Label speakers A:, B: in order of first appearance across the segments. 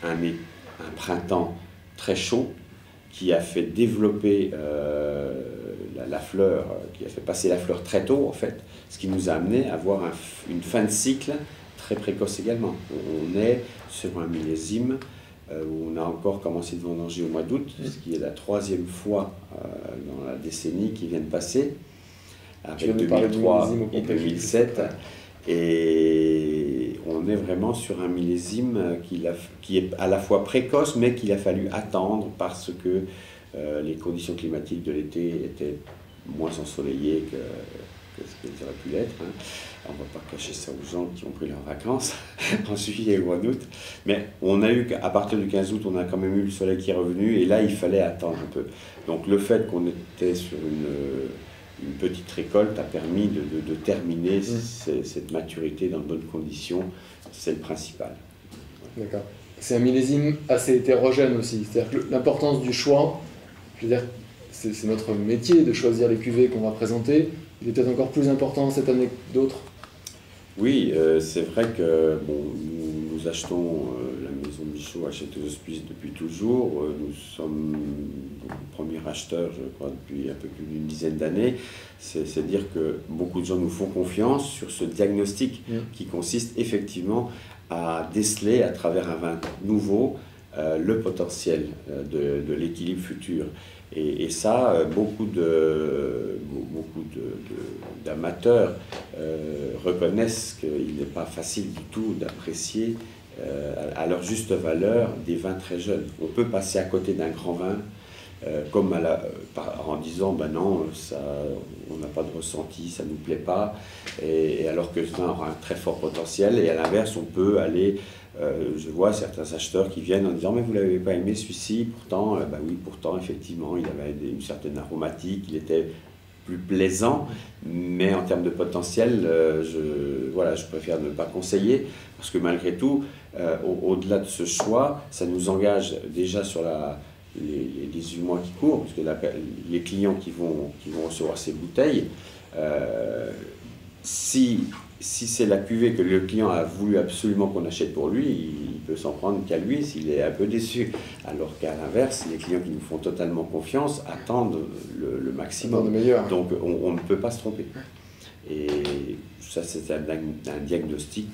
A: Un printemps très chaud qui a fait développer la fleur, qui a fait passer la fleur très tôt en fait, ce qui nous a amené à avoir une fin de cycle très précoce également. On est sur un millésime où on a encore commencé de vendanger au mois d'août, ce qui est la 3e fois dans la décennie qui vient de passer, avec 2003 et 2007. Et on est vraiment sur un millésime qui est à la fois précoce, mais qu'il a fallu attendre parce que les conditions climatiques de l'été étaient moins ensoleillées que ce qu'elles auraient pu l'être. Hein. On ne va pas cacher ça aux gens qui ont pris leurs vacances en juillet ou en août. Mais on a eu, à partir du 15 août, on a quand même eu le soleil qui est revenu, et là, il fallait attendre un peu. Donc le fait qu'on était sur une petite récolte a permis de terminer cette maturité dans de bonnes conditions, c'est le principal.
B: D'accord. C'est un millésime assez hétérogène aussi, c'est-à-dire que l'importance du choix, je veux dire, c'est notre métier de choisir les cuvées qu'on va présenter, il est peut-être encore plus important cette année que d'autres.
A: Oui, c'est vrai que bon, nous achetons la maison Michaud achète aux Hospices depuis toujours. Nous sommes premiers acheteurs, je crois, depuis un peu plus d'une dizaine d'années. C'est dire que beaucoup de gens nous font confiance sur ce diagnostic qui consiste effectivement à déceler à travers un vin nouveau le potentiel de l'équilibre futur. Et ça, beaucoup d'amateurs reconnaissent qu'il n'est pas facile du tout d'apprécier à leur juste valeur des vins très jeunes. On peut passer à côté d'un grand vin comme en disant ben non, on n'a pas de ressenti, ça ne nous plaît pas, et alors que ce vin aura un très fort potentiel. Et à l'inverse, on peut aller, je vois certains acheteurs qui viennent en disant mais vous ne l'avez pas aimé celui-ci, pourtant, ben oui, pourtant effectivement il avait une certaine aromatique, il était plus plaisant, mais en termes de potentiel, je préfère ne pas conseiller, parce que malgré tout, au-delà de ce choix, ça nous engage déjà sur les 18 mois qui courent, parce que les clients qui vont recevoir ces bouteilles, si c'est la cuvée que le client a voulu absolument qu'on achète pour lui, il peut s'en prendre qu'à lui s'il est un peu déçu. Alors qu'à l'inverse, les clients qui nous font totalement confiance attendent le maximum. Donc on ne peut pas se tromper. Et ça, c'est un diagnostic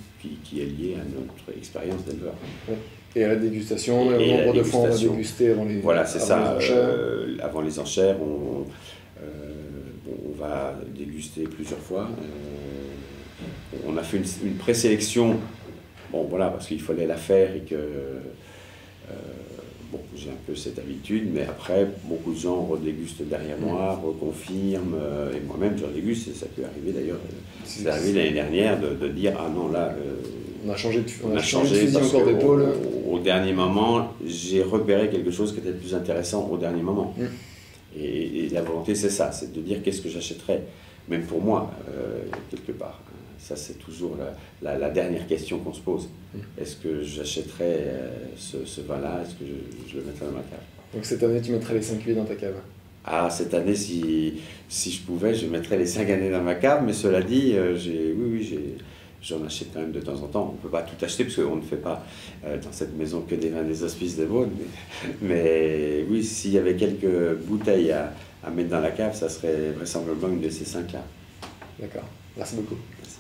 A: qui est lié à notre expérience d'éleveur.
B: Et à la dégustation, le nombre de fois on va déguster avant les enchères.
A: Voilà, c'est ça. Avant les enchères, on va déguster plusieurs fois. On a fait une présélection, bon voilà, parce qu'il fallait la faire et que j'ai un peu cette habitude, mais après beaucoup de gens redégustent derrière moi, reconfirment, et moi-même je redéguste, et ça peut arriver d'ailleurs. C'est arrivé l'année dernière de dire ah non là.
B: On a changé de fusil encore d'épaule.
A: Au dernier moment, j'ai repéré quelque chose qui était le plus intéressant au dernier moment. Et la volonté, c'est ça, c'est de dire qu'est-ce que j'achèterais, même pour moi, quelque part. Ça, c'est toujours la dernière question qu'on se pose. Est-ce que j'achèterais ce vin-là? Est-ce que je le mettrais dans ma cave?
B: Donc cette année, tu mettrais les 5 cuvées dans ta cave?
A: Ah, cette année, si je pouvais, je mettrais les 5 années dans ma cave, mais cela dit, j'en achète quand même de temps en temps. On ne peut pas tout acheter parce qu'on ne fait pas dans cette maison que des vins des Hospices de Beaune. Mais oui, s'il y avait quelques bouteilles à mettre dans la cave, ça serait vraisemblablement une de ces 5-là.
B: D'accord. Merci beaucoup.
A: Merci.